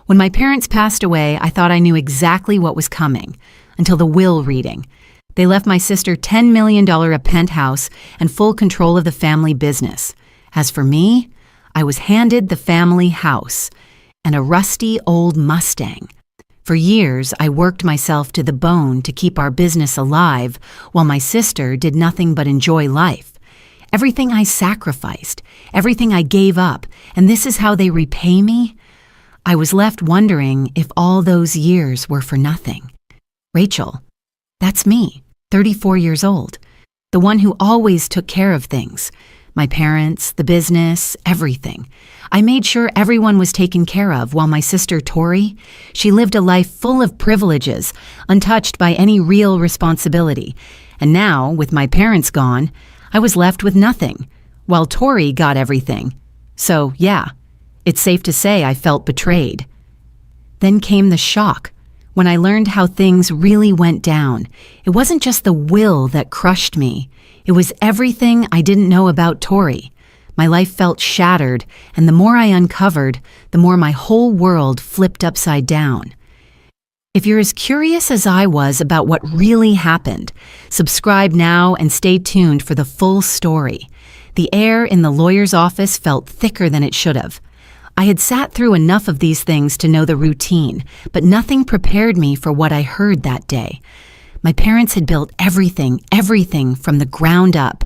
When my parents passed away, I thought I knew exactly what was coming, until the will reading. They left my sister $10 million a penthouse and full control of the family business. As for me, I was handed the family house and a rusty old Mustang. For years, I worked myself to the bone to keep our business alive, while my sister did nothing but enjoy life. Everything I sacrificed, everything I gave up, and this is how they repay me? I was left wondering if all those years were for nothing. Rachel, that's me, 34 years old, the one who always took care of things. My parents, the business, everything. I made sure everyone was taken care of, while my sister Tori, she lived a life full of privileges, untouched by any real responsibility. And now, with my parents gone, I was left with nothing, while Tori got everything. So, yeah, it's safe to say I felt betrayed. Then came the shock, when I learned how things really went down. It wasn't just the will that crushed me. It was everything I didn't know about Tori. My life felt shattered, and the more I uncovered, the more my whole world flipped upside down. If you're as curious as I was about what really happened, subscribe now and stay tuned for the full story. The air in the lawyer's office felt thicker than it should have. I had sat through enough of these things to know the routine, but nothing prepared me for what I heard that day. My parents had built everything from the ground up.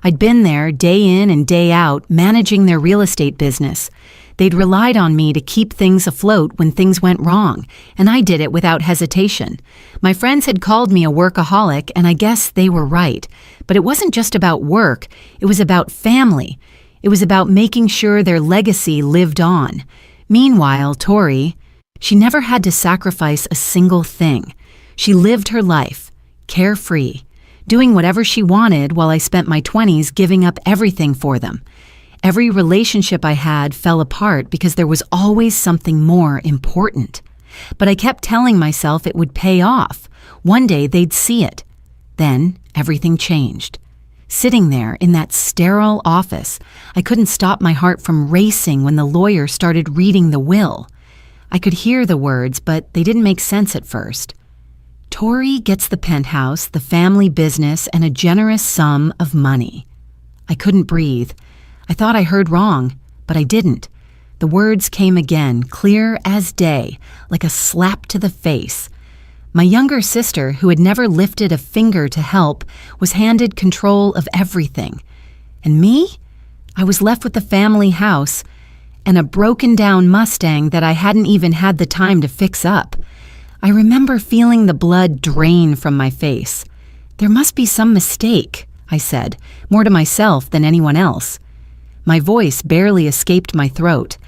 I'd been there day in and day out, managing their real estate business. They'd relied on me to keep things afloat when things went wrong, and I did it without hesitation. My friends had called me a workaholic, and I guess they were right. But it wasn't just about work, it was about family. It was about making sure their legacy lived on. Meanwhile, Tori, she never had to sacrifice a single thing. She lived her life, carefree, doing whatever she wanted while I spent my 20s giving up everything for them. Every relationship I had fell apart because there was always something more important. But I kept telling myself it would pay off. One day they'd see it. Then everything changed. Sitting there in that sterile office, I couldn't stop my heart from racing when the lawyer started reading the will. I could hear the words, but they didn't make sense at first. Tori gets the penthouse, the family business, and a generous sum of money. I couldn't breathe. I thought I heard wrong, but I didn't. The words came again, clear as day, like a slap to the face. My younger sister, who had never lifted a finger to help, was handed control of everything. And me? I was left with the family house and a broken-down Mustang that I hadn't even had the time to fix up. I remember feeling the blood drain from my face. There must be some mistake, I said, more to myself than anyone else. My voice barely escaped my throat.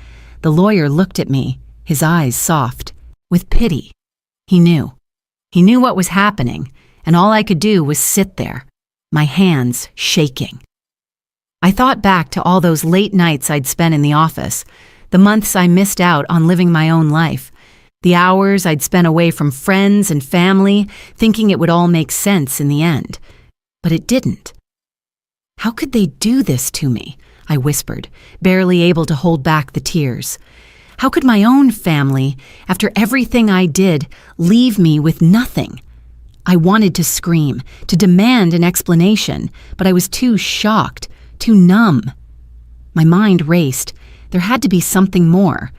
The lawyer looked at me, his eyes soft, with pity. He knew. He knew what was happening, and all I could do was sit there, my hands shaking. I thought back to all those late nights I'd spent in the office, the months I missed out on living my own life, the hours I'd spent away from friends and family, thinking it would all make sense in the end. But it didn't. How could they do this to me? I whispered, barely able to hold back the tears. How could my own family, after everything I did, leave me with nothing? I wanted to scream, to demand an explanation, but I was too shocked, too numb. My mind raced. There had to be something more.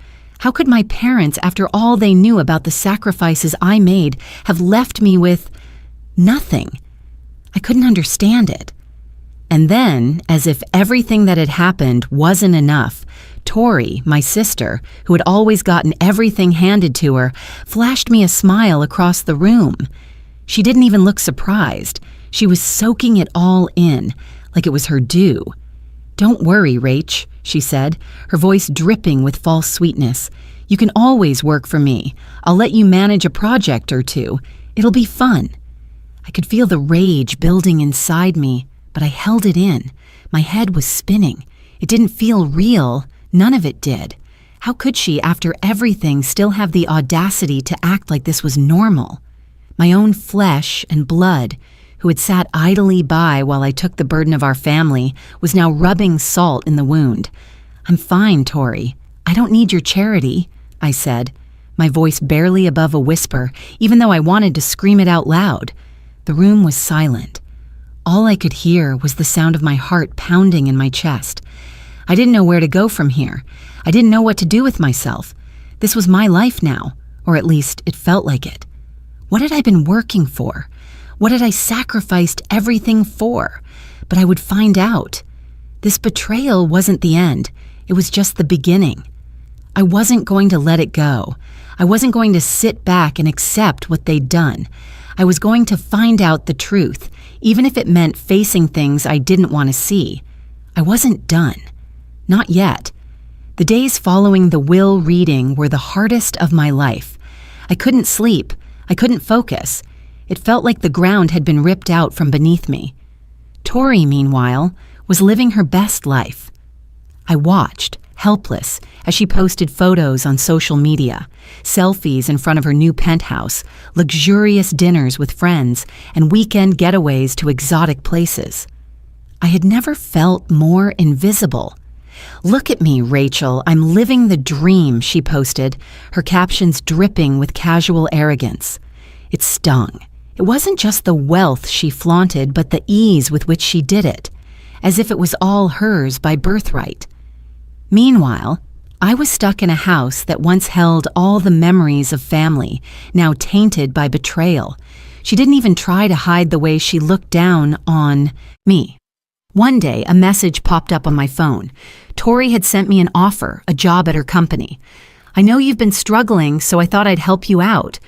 How could my parents, after all they knew about the sacrifices I made, have left me with nothing? I couldn't understand it. And then, as if everything that had happened wasn't enough, Tori, my sister, who had always gotten everything handed to her, flashed me a smile across the room. She didn't even look surprised. She was soaking it all in, like it was her due. "Don't worry, Rach," she said, her voice dripping with false sweetness. "You can always work for me. I'll let you manage a project or two. It'll be fun." I could feel the rage building inside me, but I held it in. My head was spinning. It didn't feel real. None of it did. How could she, after everything, still have the audacity to act like this was normal? My own flesh and blood, who had sat idly by while I took the burden of our family, was now rubbing salt in the wound. "I'm fine, Tori. I don't need your charity," I said. my voice barely above a whisper, even though I wanted to scream it out loud. The room was silent. All I could hear was the sound of my heart pounding in my chest. I didn't know where to go from here. I didn't know what to do with myself. This was my life now, or at least it felt like it. What had I been working for? What had I sacrificed everything for? But I would find out. This betrayal wasn't the end. It was just the beginning. I wasn't going to let it go. I wasn't going to sit back and accept what they'd done. I was going to find out the truth, even if it meant facing things I didn't want to see. I wasn't done. Not yet. The days following the will reading were the hardest of my life. I couldn't sleep. I couldn't focus. It felt like the ground had been ripped out from beneath me. Tori, meanwhile, was living her best life. I watched, helpless, as she posted photos on social media, selfies in front of her new penthouse, luxurious dinners with friends, and weekend getaways to exotic places. I had never felt more invisible. "Look at me, Rachel, I'm living the dream," she posted, her captions dripping with casual arrogance. It stung. It wasn't just the wealth she flaunted, but the ease with which she did it, as if it was all hers by birthright. Meanwhile, I was stuck in a house that once held all the memories of family, now tainted by betrayal. She didn't even try to hide the way she looked down on me. One day, a message popped up on my phone. Tori had sent me an offer, a job at her company. "I know you've been struggling, so I thought I'd help you out.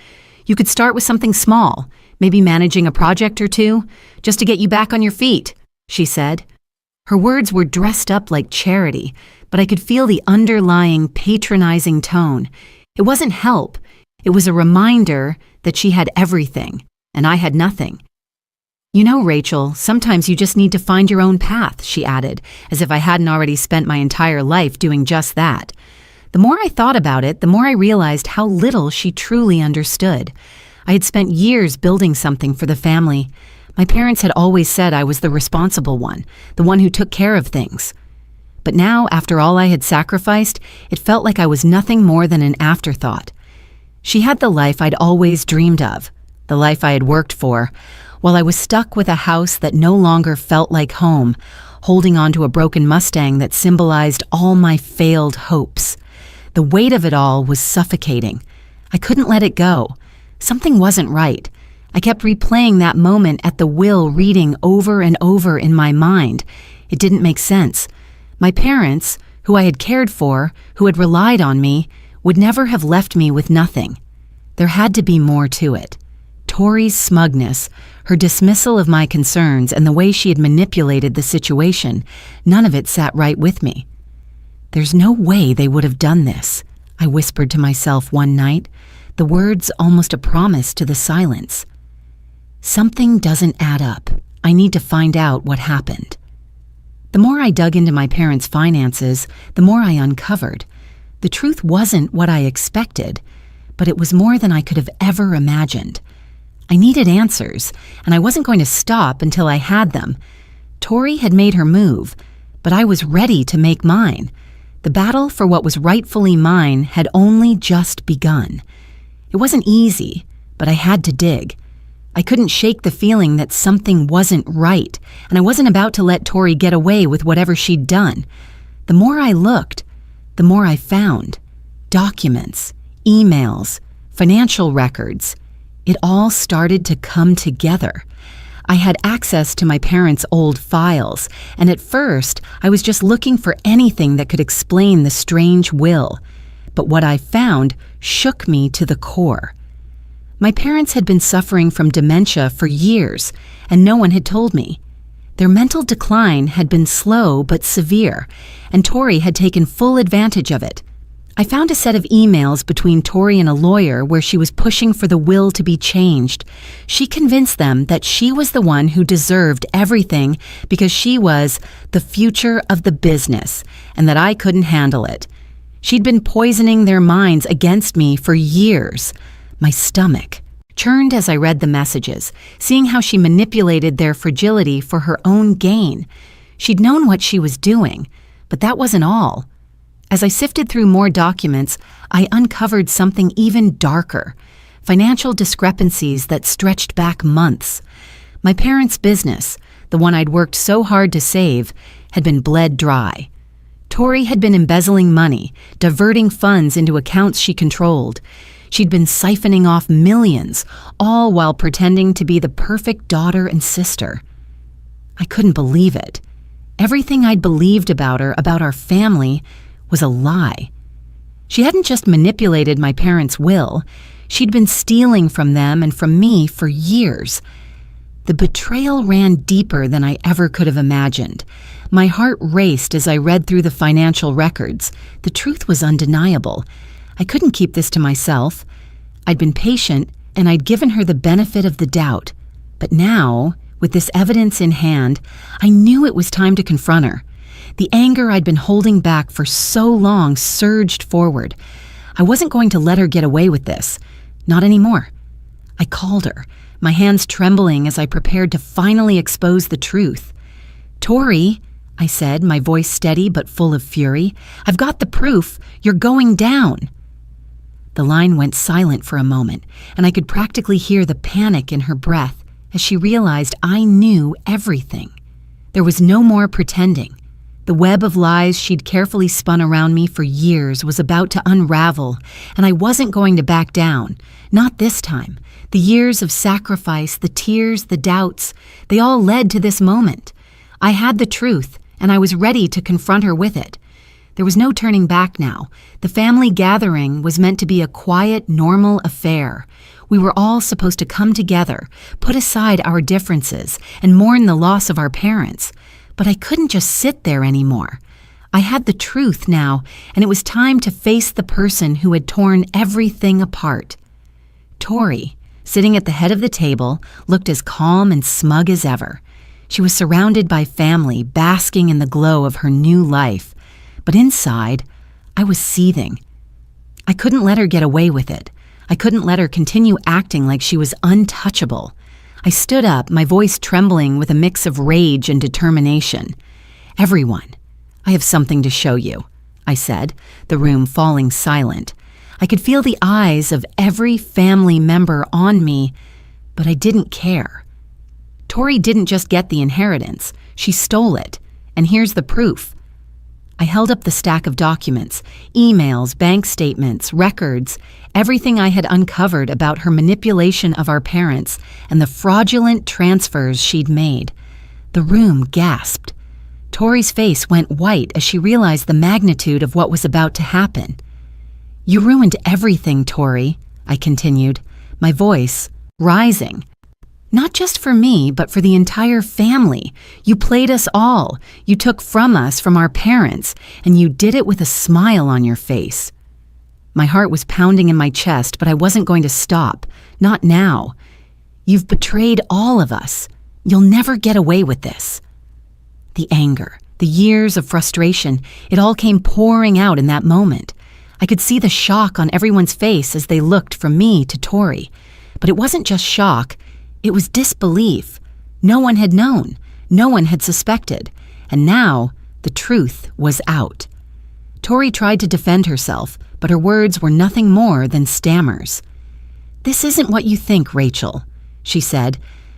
You could start with something small, maybe managing a project or two, just to get you back on your feet," she said. Her words were dressed up like charity, but I could feel the underlying patronizing tone. It wasn't help. It was a reminder that she had everything, and I had nothing. "You know, Rachel, sometimes you just need to find your own path," she added, as if I hadn't already spent my entire life doing just that. The more I thought about it, the more I realized how little she truly understood. I had spent years building something for the family. My parents had always said I was the responsible one, the one who took care of things. But now, after all I had sacrificed, it felt like I was nothing more than an afterthought. She had the life I'd always dreamed of, the life I had worked for, while I was stuck with a house that no longer felt like home, holding on to a broken Mustang that symbolized all my failed hopes. The weight of it all was suffocating. I couldn't let it go. Something wasn't right. I kept replaying that moment at the will reading over and over in my mind. It didn't make sense. My parents, who I had cared for, who had relied on me, would never have left me with nothing. There had to be more to it. Tori's smugness, her dismissal of my concerns, and the way she had manipulated the situation, none of it sat right with me. "There's no way they would have done this," I whispered to myself one night, the words almost a promise to the silence. Something doesn't add up. I need to find out what happened. The more I dug into my parents' finances, the more I uncovered. The truth wasn't what I expected, but it was more than I could have ever imagined. I needed answers, and I wasn't going to stop until I had them. Tori had made her move, but I was ready to make mine. The battle for what was rightfully mine had only just begun. It wasn't easy, but I had to dig. I couldn't shake the feeling that something wasn't right, and I wasn't about to let Tori get away with whatever she'd done. The more I looked, the more I found. Documents, emails, financial records. It all started to come together. I had access to my parents' old files, and at first I was just looking for anything that could explain the strange will. But what I found shook me to the core. My parents had been suffering from dementia for years, and no one had told me. Their mental decline had been slow but severe, and Tori had taken full advantage of it. I found a set of emails between Tori and a lawyer where she was pushing for the will to be changed. She convinced them that she was the one who deserved everything because she was the future of the business and that I couldn't handle it. She'd been poisoning their minds against me for years. My stomach churned as I read the messages, seeing how she manipulated their fragility for her own gain. She'd known what she was doing, but that wasn't all. As I sifted through more documents, I uncovered something even darker: financial discrepancies that stretched back months. My parents' business, the one I'd worked so hard to save, had been bled dry. Tori had been embezzling money, diverting funds into accounts she controlled. She'd been siphoning off millions, all while pretending to be the perfect daughter and sister. I couldn't believe it. Everything I'd believed about her, about our family, was a lie. She hadn't just manipulated my parents' will, she'd been stealing from them and from me for years. The betrayal ran deeper than I ever could have imagined. My heart raced as I read through the financial records. The truth was undeniable. I couldn't keep this to myself. I'd been patient, and I'd given her the benefit of the doubt. But now, with this evidence in hand, I knew it was time to confront her. The anger I'd been holding back for so long surged forward. I wasn't going to let her get away with this. Not anymore. I called her, my hands trembling as I prepared to finally expose the truth. "Tori," I said, my voice steady but full of fury, "I've got the proof. You're going down." The line went silent for a moment, and I could practically hear the panic in her breath as she realized I knew everything. There was no more pretending. The web of lies she'd carefully spun around me for years was about to unravel, and I wasn't going to back down. Not this time. The years of sacrifice, the tears, the doubts, they all led to this moment. I had the truth, and I was ready to confront her with it. There was no turning back now. The family gathering was meant to be a quiet, normal affair. We were all supposed to come together, put aside our differences, and mourn the loss of our parents. But I couldn't just sit there anymore. I had the truth now, and it was time to face the person who had torn everything apart. Tori, sitting at the head of the table, looked as calm and smug as ever. She was surrounded by family, basking in the glow of her new life. But inside, I was seething. I couldn't let her get away with it. I couldn't let her continue acting like she was untouchable. I stood up, my voice trembling with a mix of rage and determination. "Everyone, I have something to show you," I said, the room falling silent. I could feel the eyes of every family member on me, but I didn't care. Tori didn't just get the inheritance, she stole it, and here's the proof. I held up the stack of documents, emails, bank statements, records, everything I had uncovered about her manipulation of our parents and the fraudulent transfers she'd made. The room gasped. Tori's face went white as she realized the magnitude of what was about to happen. "You ruined everything, Tori," I continued, my voice rising. "Not just for me, but for the entire family. You played us all. You took from us, from our parents, and you did it with a smile on your face." My heart was pounding in my chest, but I wasn't going to stop. Not now. "You've betrayed all of us. You'll never get away with this." The anger, the years of frustration, it all came pouring out in that moment. I could see the shock on everyone's face as they looked from me to Tori. But it wasn't just shock. It was disbelief. No one had known. No one had suspected. And now, the truth was out. Tori tried to defend herself, but her words were nothing more than stammers. "This isn't what you think, Rachel," she said,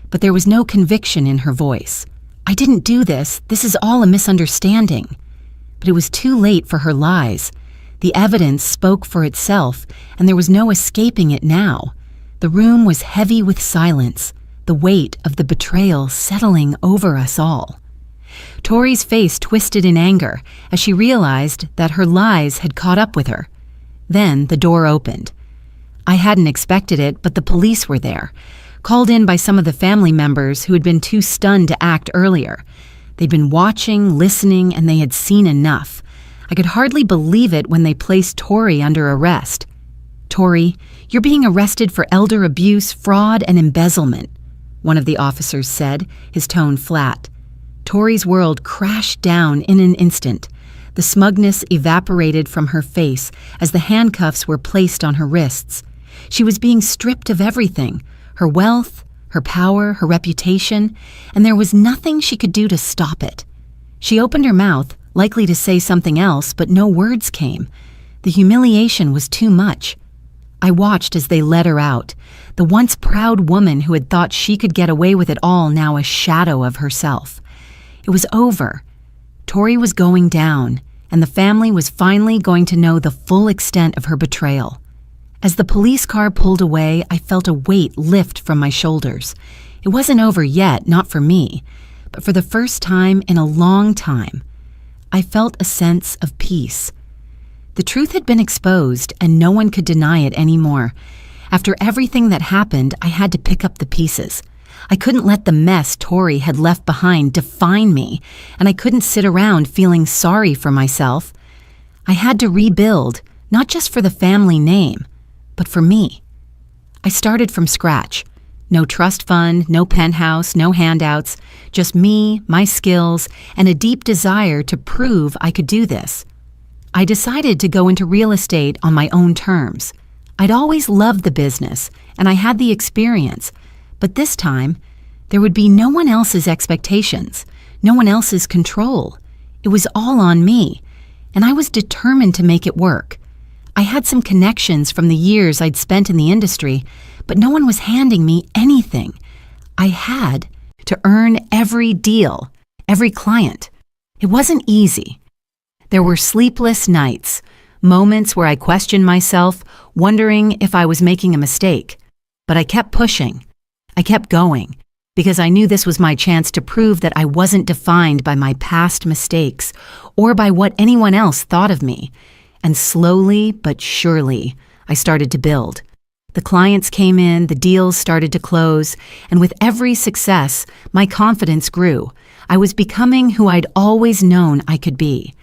but there was no conviction in her voice. "I didn't do this. This is all a misunderstanding." But it was too late for her lies. The evidence spoke for itself, and there was no escaping it now. The room was heavy with silence, the weight of the betrayal settling over us all. Tori's face twisted in anger as she realized that her lies had caught up with her. Then the door opened. I hadn't expected it, but the police were there, called in by some of the family members who had been too stunned to act earlier. They'd been watching, listening, and they had seen enough. I could hardly believe it when they placed Tori under arrest. "Tori, you're being arrested for elder abuse, fraud, and embezzlement," one of the officers said, his tone flat. Tori's world crashed down in an instant. The smugness evaporated from her face as the handcuffs were placed on her wrists. She was being stripped of everything, her wealth, her power, her reputation, and there was nothing she could do to stop it. She opened her mouth, likely to say something else, but no words came. The humiliation was too much. I watched as they led her out, the once proud woman who had thought she could get away with it all, now a shadow of herself. It was over. Tori was going down, and the family was finally going to know the full extent of her betrayal. As the police car pulled away, I felt a weight lift from my shoulders. It wasn't over yet, not for me, but for the first time in a long time, I felt a sense of peace. The truth had been exposed, and no one could deny it anymore. After everything that happened, I had to pick up the pieces. I couldn't let the mess Tori had left behind define me, and I couldn't sit around feeling sorry for myself. I had to rebuild, not just for the family name, but for me. I started from scratch. No trust fund, no penthouse, no handouts, just me, my skills, and a deep desire to prove I could do this. I decided to go into real estate on my own terms. I'd always loved the business, and I had the experience, but this time, there would be no one else's expectations, no one else's control. It was all on me, and I was determined to make it work. I had some connections from the years I'd spent in the industry, but no one was handing me anything. I had to earn every deal, every client. It wasn't easy. There were sleepless nights, moments where I questioned myself, wondering if I was making a mistake. But I kept pushing. I kept going, because I knew this was my chance to prove that I wasn't defined by my past mistakes or by what anyone else thought of me. And slowly but surely, I started to build. The clients came in, the deals started to close, and with every success, my confidence grew. I was becoming who I'd always known I could be.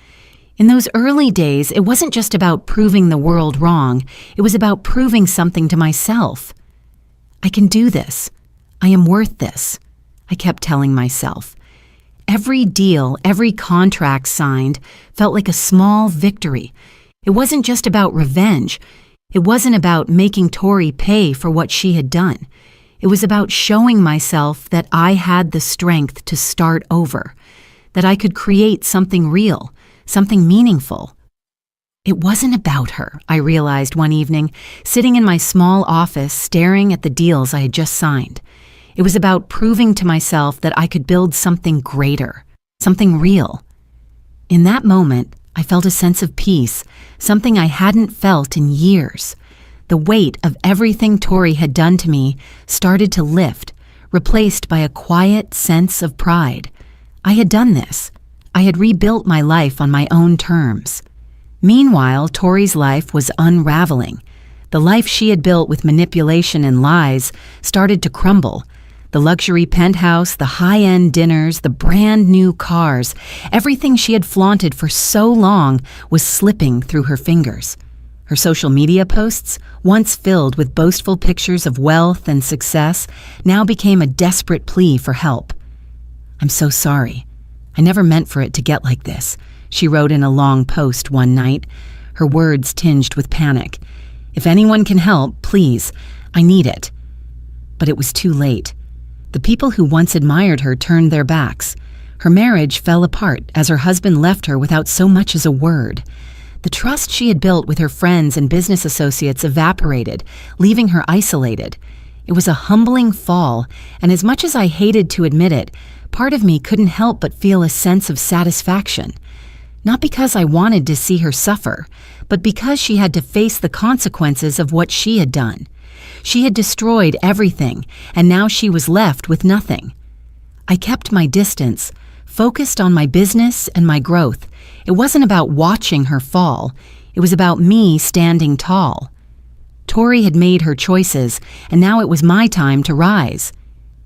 In those early days, it wasn't just about proving the world wrong. It was about proving something to myself. I can do this. I am worth this, I kept telling myself. Every deal, every contract signed felt like a small victory. It wasn't just about revenge. It wasn't about making Tori pay for what she had done. It was about showing myself that I had the strength to start over, that I could create something real, something meaningful. It wasn't about her, I realized one evening, sitting in my small office staring at the deals I had just signed. It was about proving to myself that I could build something greater, something real. In that moment, I felt a sense of peace, something I hadn't felt in years. The weight of everything Tori had done to me started to lift, replaced by a quiet sense of pride. I had done this. I had rebuilt my life on my own terms. Meanwhile, Tori's life was unraveling. The life she had built with manipulation and lies started to crumble. The luxury penthouse, the high-end dinners, the brand new cars, everything she had flaunted for so long was slipping through her fingers. Her social media posts, once filled with boastful pictures of wealth and success, now became a desperate plea for help. "I'm so sorry. I never meant for it to get like this," she wrote in a long post one night, her words tinged with panic. "If anyone can help, please, I need it." But it was too late. The people who once admired her turned their backs. Her marriage fell apart as her husband left her without so much as a word. The trust she had built with her friends and business associates evaporated, leaving her isolated. It was a humbling fall, and as much as I hated to admit it, part of me couldn't help but feel a sense of satisfaction. Not because I wanted to see her suffer, but because she had to face the consequences of what she had done. She had destroyed everything, and now she was left with nothing. I kept my distance, focused on my business and my growth. It wasn't about watching her fall. It was about me standing tall. Tori had made her choices, and now it was my time to rise.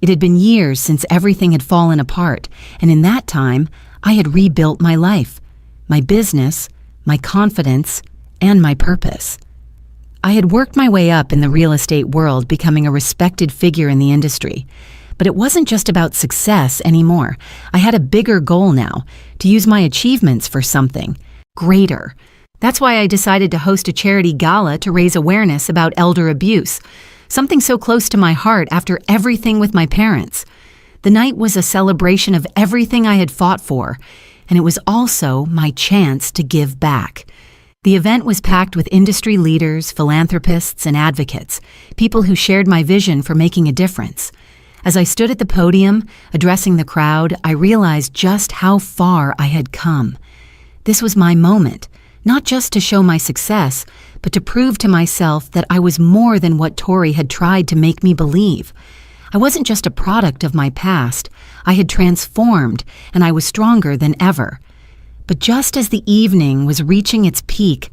It had been years since everything had fallen apart, and in that time, I had rebuilt my life, my business, my confidence, and my purpose. I had worked my way up in the real estate world, becoming a respected figure in the industry. But it wasn't just about success anymore. I had a bigger goal now, to use my achievements for something greater. That's why I decided to host a charity gala to raise awareness about elder abuse, something so close to my heart after everything with my parents. The night was a celebration of everything I had fought for, and it was also my chance to give back. The event was packed with industry leaders, philanthropists, and advocates, people who shared my vision for making a difference. As I stood at the podium, addressing the crowd, I realized just how far I had come. This was my moment, not just to show my success, but to prove to myself that I was more than what Tori had tried to make me believe. I wasn't just a product of my past. I had transformed, and I was stronger than ever. But just as the evening was reaching its peak,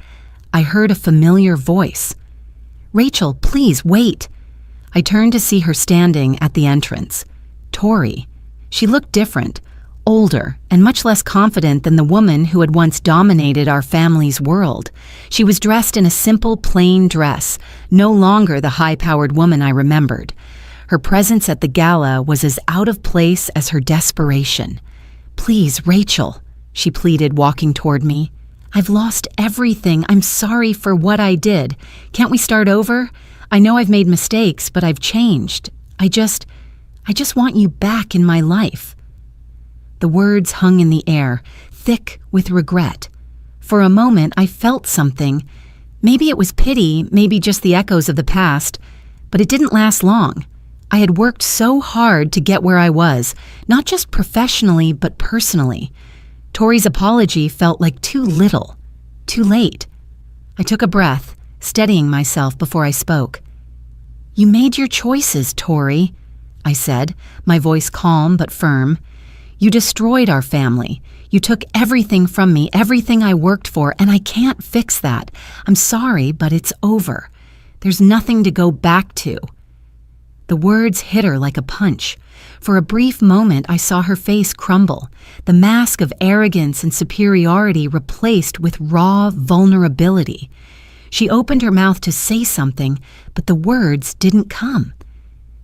I heard a familiar voice. "Rachel, please wait." I turned to see her standing at the entrance. Tori. She looked different, older, and much less confident than the woman who had once dominated our family's world. She was dressed in a simple, plain dress, no longer the high-powered woman I remembered. Her presence at the gala was as out of place as her desperation. "Please, Rachel," she pleaded, walking toward me. "I've lost everything. I'm sorry for what I did. Can't we start over? I know I've made mistakes, but I've changed. I just want you back in my life." The words hung in the air, thick with regret. For a moment, I felt something. Maybe it was pity, maybe just the echoes of the past, but it didn't last long. I had worked so hard to get where I was, not just professionally, but personally. Tori's apology felt like too little, too late. I took a breath, steadying myself before I spoke. "You made your choices, Tori," I said, my voice calm but firm. "You destroyed our family. You took everything from me, everything I worked for, and I can't fix that. I'm sorry, but it's over. There's nothing to go back to." The words hit her like a punch. For a brief moment, I saw her face crumble, the mask of arrogance and superiority replaced with raw vulnerability. She opened her mouth to say something, but the words didn't come.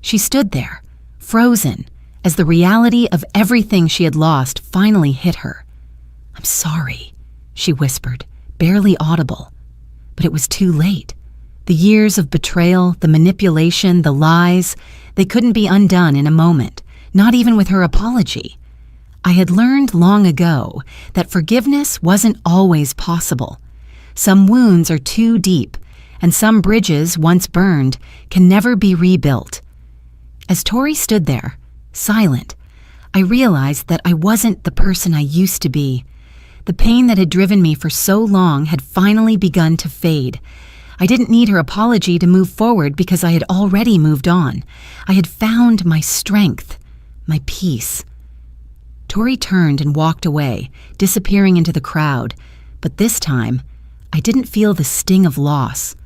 She stood there, frozen, as the reality of everything she had lost finally hit her. "I'm sorry," she whispered, barely audible. But it was too late. The years of betrayal, the manipulation, the lies, they couldn't be undone in a moment, not even with her apology. I had learned long ago that forgiveness wasn't always possible. Some wounds are too deep, and some bridges, once burned, can never be rebuilt. As Tori stood there, silent, I realized that I wasn't the person I used to be. The pain that had driven me for so long had finally begun to fade. I didn't need her apology to move forward because I had already moved on. I had found my strength, my peace. Tori turned and walked away, disappearing into the crowd, but this time, I didn't feel the sting of loss.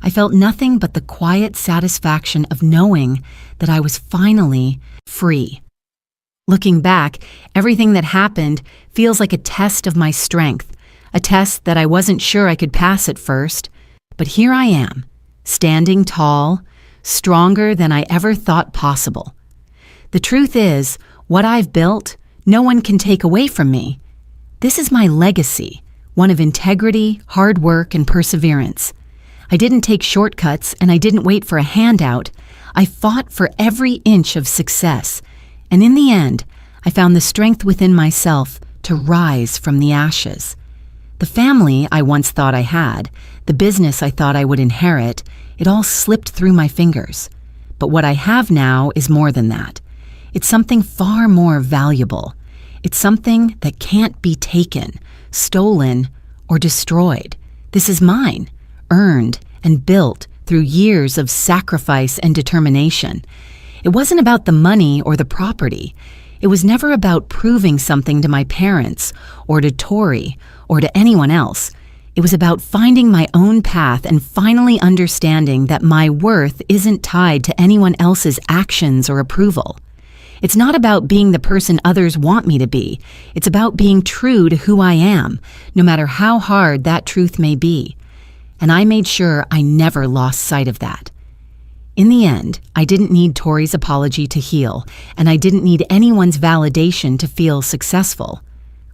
I felt nothing but the quiet satisfaction of knowing that I was finally free. Looking back, everything that happened feels like a test of my strength, a test that I wasn't sure I could pass at first. But here I am, standing tall, stronger than I ever thought possible. The truth is, what I've built, no one can take away from me. This is my legacy, one of integrity, hard work, and perseverance. I didn't take shortcuts, and I didn't wait for a handout. I fought for every inch of success, and in the end, I found the strength within myself to rise from the ashes. The family I once thought I had, the business I thought I would inherit, it all slipped through my fingers. But what I have now is more than that. It's something far more valuable. It's something that can't be taken, stolen, or destroyed. This is mine, earned and built through years of sacrifice and determination. It wasn't about the money or the property. It was never about proving something to my parents or to Tori or to anyone else. It was about finding my own path and finally understanding that my worth isn't tied to anyone else's actions or approval. It's not about being the person others want me to be. It's about being true to who I am, no matter how hard that truth may be. And I made sure I never lost sight of that. In the end, I didn't need Tori's apology to heal, and I didn't need anyone's validation to feel successful.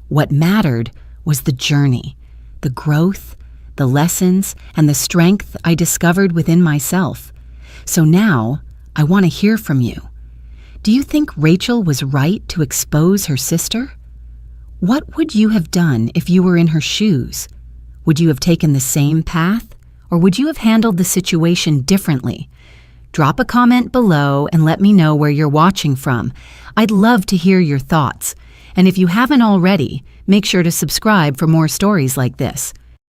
What mattered was the journey, the growth, the lessons, and the strength I discovered within myself. So now, I want to hear from you. Do you think Rachel was right to expose her sister? What would you have done if you were in her shoes? Would you have taken the same path, or would you have handled the situation differently? Drop a comment below and let me know where you're watching from. I'd love to hear your thoughts. And if you haven't already, make sure to subscribe for more stories like this.